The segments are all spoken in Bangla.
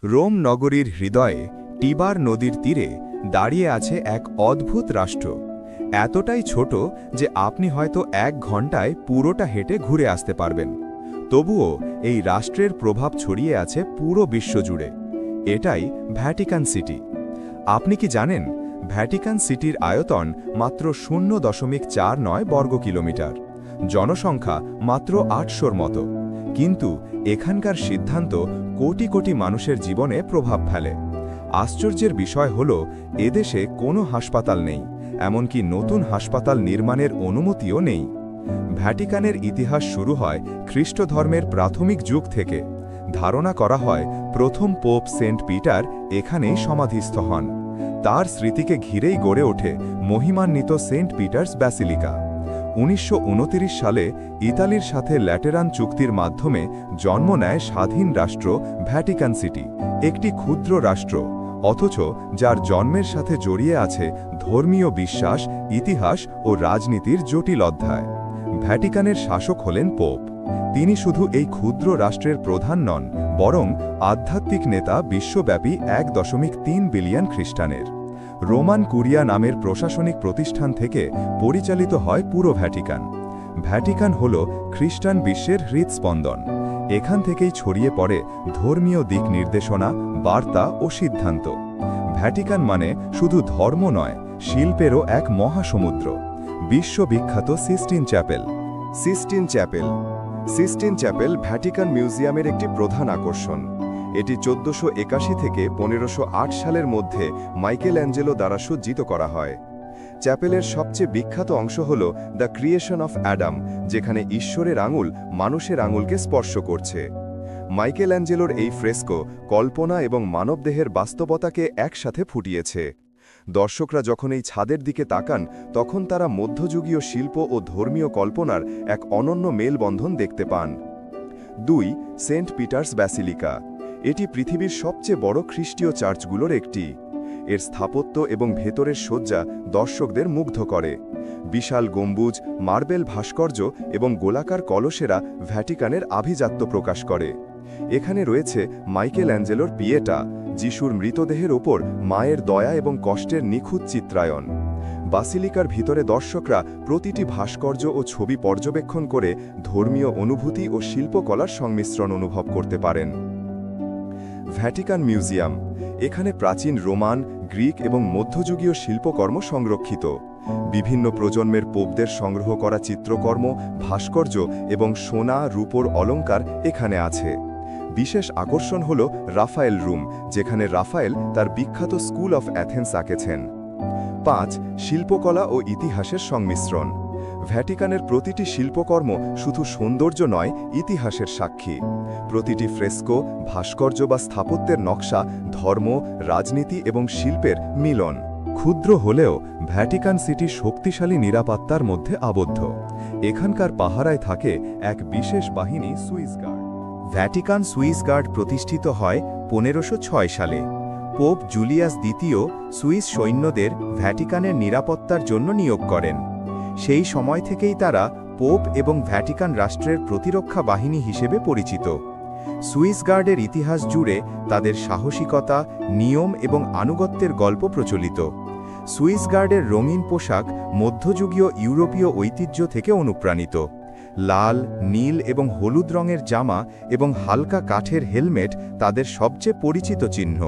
রোম নগরীর হৃদয়ে টিবার নদীর তীরে দাঁড়িয়ে আছে এক অদ্ভুত রাষ্ট্র। এতটাই ছোট যে আপনি হয়তো 1 ঘন্টায় পুরোটা হেঁটে ঘুরে আসতে পারবেন। তবুও এই রাষ্ট্রের প্রভাব ছড়িয়ে আছে পুরো বিশ্বজুড়ে। এটাই ভ্যাটিকান সিটি। আপনি কি জানেন, ভ্যাটিকান সিটির আয়তন মাত্র 0.49 বর্গ কিলোমিটার, জনসংখ্যা মাত্র 800-র মতো। কিন্তু এখানকার সিদ্ধান্ত কোটি কোটি মানুষের জীবনে প্রভাব ফেলে। আশ্চর্যের বিষয় হল, এদেশে কোনো হাসপাতাল নেই, এমনকি নতুন হাসপাতাল নির্মাণের অনুমতিও নেই। ভ্যাটিকানের ইতিহাস শুরু হয় খ্রিস্ট ধর্মের প্রাথমিক যুগ থেকে। ধারণা করা হয় প্রথম পোপ সেন্ট পিটার এখানেই সমাধিস্থ হন। তার স্মৃতিকে ঘিরেই গড়ে ওঠে মহিমান্বিত সেন্ট পিটার্স ব্যাসিলিকা। 1929 সালে ইতালির সাথে ল্যাটেরান চুক্তির মাধ্যমে জন্ম নেয় স্বাধীন রাষ্ট্র ভ্যাটিকান সিটি, একটি ক্ষুদ্র রাষ্ট্র, অথচ যার জন্মের সাথে জড়িয়ে আছে ধর্মীয় বিশ্বাস, ইতিহাস ও রাজনীতির জটিল অধ্যায়। ভ্যাটিকানের শাসক হলেন পোপ। তিনি শুধু এই ক্ষুদ্র রাষ্ট্রের প্রধান নন, বরং আধ্যাত্মিক নেতা বিশ্বব্যাপী 1.3 বিলিয়ন খ্রিস্টানের। রোমান কুরিয়া নামের প্রশাসনিক প্রতিষ্ঠান থেকে পরিচালিত হয় পুরো ভ্যাটিকান। ভ্যাটিকান হল খ্রিস্টান বিশ্বের হৃদস্পন্দন। এখান থেকেই ছড়িয়ে পড়ে ধর্মীয় দিক নির্দেশনা, বার্তা ও সিদ্ধান্ত। ভ্যাটিকান মানে শুধু ধর্ম নয়, শিল্পেরও এক মহাসমুদ্র। বিশ্ববিখ্যাত Sistine Chapel. Sistine Chapel Vatican মিউজিয়ামের একটি প্রধান আকর্ষণ। এটি 1481 থেকে 1508 সালের মধ্যে মাইকেল অ্যাঞ্জেলো দ্বারা সজ্জিত করা হয়। চ্যাপেলের সবচেয়ে বিখ্যাত অংশ হল দ্য ক্রিয়েশন অফ অ্যাডাম, যেখানে ঈশ্বরের আঙুল মানুষের আঙুলকে স্পর্শ করছে। মাইকেল অ্যাঞ্জেলোর এই ফ্রেস্কো কল্পনা এবং মানবদেহের বাস্তবতাকে একসাথে ফুটিয়েছে। দর্শকরা যখন এই ছাদের দিকে তাকান, তখন তারা মধ্যযুগীয় শিল্প ও ধর্মীয় কল্পনার এক অনন্য মেলবন্ধন দেখতে পান। 2. Saint Peter's Basilica. এটি পৃথিবীর সবচেয়ে বড় খ্রিস্টীয় চার্চগুলোর একটি। এর স্থাপত্য এবং ভেতরের সজ্জা দর্শকদের মুগ্ধ করে। বিশাল গম্বুজ, মার্বেল ভাস্কর্য এবং গোলাকার কলসেরা ভ্যাটিকানের আভিজাত্য প্রকাশ করে। এখানে রয়েছে মাইকেল অ্যাঞ্জেলোর পিয়েটা, যিশুর মৃতদেহের ওপর মায়ের দয়া এবং কষ্টের নিখুঁত চিত্রায়ন। বাসিলিকার ভিতরে দর্শকরা প্রতিটি ভাস্কর্য ও ছবি পর্যবেক্ষণ করে ধর্মীয় অনুভূতি ও শিল্পকলার সংমিশ্রণ অনুভব করতে পারেন। Vatican museum. এখানে প্রাচীন রোমান, গ্রিক এবং মধ্যযুগীয় শিল্পকর্ম সংরক্ষিত। বিভিন্ন প্রজন্মের পোপদের সংগ্রহ করা চিত্রকর্ম, ভাস্কর্য এবং সোনা, রূপোর অলংকার এখানে আছে। বিশেষ আকর্ষণ হল রাফায়েল রুম, যেখানে রাফায়েল তার বিখ্যাত স্কুল অফ অ্যাথেন্স আঁকেছেন। 5. শিল্পকলা ও ইতিহাসের সংমিশ্রণ। ভ্যাটিকানের প্রতিটি শিল্পকর্ম শুধু সৌন্দর্য নয়, ইতিহাসের সাক্ষী। প্রতিটি ফ্রেস্কো, ভাস্কর্য বা স্থাপত্যের নকশা ধর্ম, রাজনীতি এবং শিল্পের মিলন। ক্ষুদ্র হলেও ভ্যাটিকান সিটি শক্তিশালী নিরাপত্তার মধ্যে আবদ্ধ। এখানকার পাহারায় থাকে এক বিশেষ বাহিনী, Swiss Guard. Vatican Swiss Guard প্রতিষ্ঠিত হয় 1506 সালে। পোপ জুলিয়াস দ্বিতীয় সুইস সৈন্যদের ভ্যাটিকানের নিরাপত্তার জন্য নিয়োগ করেন। সেই সময় থেকেই তারা পোপ এবং ভ্যাটিকান রাষ্ট্রের প্রতিরক্ষা বাহিনী হিসেবে পরিচিত। সুইস গার্ডের ইতিহাস জুড়ে তাদের সাহসিকতা, নিয়ম এবং আনুগত্যের গল্প প্রচলিত। সুইস গার্ডের রঙিন পোশাক মধ্যযুগীয় ইউরোপীয় ঐতিহ্য থেকে অনুপ্রাণিত। লাল, নীল এবং হলুদ রঙের জামা এবং হালকা কাঠের হেলমেট তাদের সবচেয়ে পরিচিত চিহ্ন।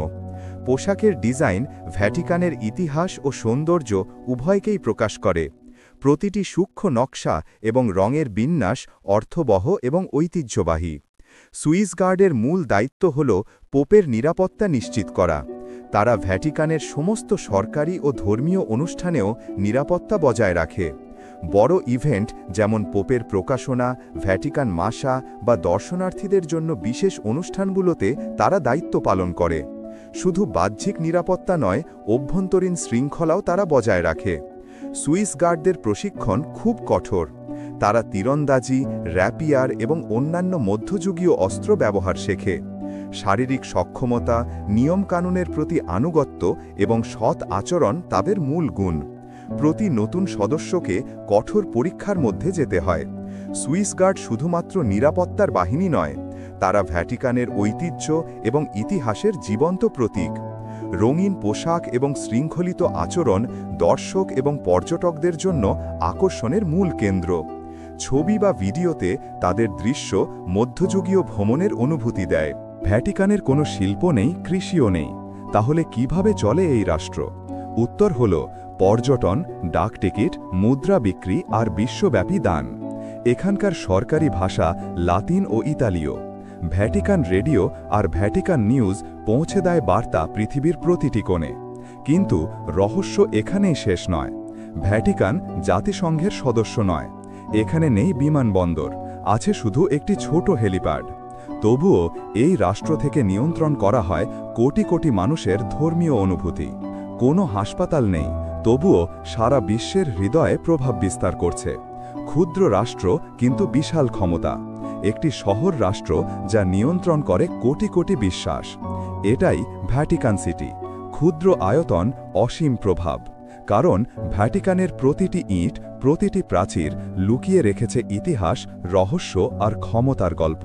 পোশাকের ডিজাইন ভ্যাটিকানের ইতিহাস ও সৌন্দর্য উভয়কেই প্রকাশ করে। প্রতিটি সূক্ষ্ম নকশা এবং রঙের বিন্যাস অর্থবহ এবং ঐতিহ্যবাহী। সুইস গার্ডের মূল দায়িত্ব হল পোপের নিরাপত্তা নিশ্চিত করা। তারা ভ্যাটিকানের সমস্ত সরকারি ও ধর্মীয় অনুষ্ঠানেও নিরাপত্তা বজায় রাখে। বড় ইভেন্ট যেমন পোপের প্রকাশনা, ভ্যাটিকান মাসা বা দর্শনার্থীদের জন্য বিশেষ অনুষ্ঠানগুলোতে তারা দায়িত্ব পালন করে। শুধু বাহ্যিক নিরাপত্তা নয়, অভ্যন্তরীণ শৃঙ্খলাও তারা বজায় রাখে। সুইস গার্ডদের প্রশিক্ষণ খুব কঠোর। তারা তীরন্দাজি, র্যাপিয়ার এবং অন্যান্য মধ্যযুগীয় অস্ত্র ব্যবহার শেখে। শারীরিক সক্ষমতা, নিয়মকানুনের প্রতি আনুগত্য এবং সৎ আচরণ তাদের মূল গুণ। প্রতি নতুন সদস্যকে কঠোর পরীক্ষার মধ্যে যেতে হয়। সুইস গার্ড শুধুমাত্র নিরাপত্তার বাহিনী নয়, তারা ভ্যাটিকানের ঐতিহ্য এবং ইতিহাসের জীবন্ত প্রতীক। রঙিন পোশাক এবং শৃঙ্খলিত আচরণ দর্শক এবং পর্যটকদের জন্য আকর্ষণের মূল কেন্দ্র। ছবি বা ভিডিওতে তাদের দৃশ্য মধ্যযুগীয় ভ্রমণের অনুভূতি দেয়। ভ্যাটিকানের কোনো শিল্প নেই, কৃষিও নেই। তাহলে কিভাবে চলে এই রাষ্ট্র? উত্তর হল পর্যটন, ডাক টিকিট, মুদ্রা বিক্রি আর বিশ্বব্যাপী দান। এখানকার সরকারি ভাষা লাতিন ও ইতালীয়। ভ্যাটিকান রেডিও আর ভ্যাটিকান নিউজ পৌঁছে দেয় বার্তা পৃথিবীর প্রতিটি কোণে। কিন্তু রহস্য এখানেই শেষ নয়। ভ্যাটিকান জাতিসংঘের সদস্য নয়। এখানে নেই বিমানবন্দর, আছে শুধু একটি ছোট হেলিপ্যাড। তবুও এই রাষ্ট্র থেকে নিয়ন্ত্রণ করা হয় কোটি কোটি মানুষের ধর্মীয় অনুভূতি। কোনো হাসপাতাল নেই, তবুও সারা বিশ্বের হৃদয়ে প্রভাব বিস্তার করছে। ক্ষুদ্র রাষ্ট্র কিন্তু বিশাল ক্ষমতা। একটি শহর রাষ্ট্র যা নিয়ন্ত্রণ করে কোটি কোটি বিশ্বাস। এটাই ভ্যাটিকান সিটি। ক্ষুদ্র আয়তন, অসীম প্রভাব। কারণ ভ্যাটিকানের প্রতিটি ইঁট, প্রতিটি প্রাচীর লুকিয়ে রেখেছে ইতিহাস, রহস্য আর ক্ষমতার গল্প।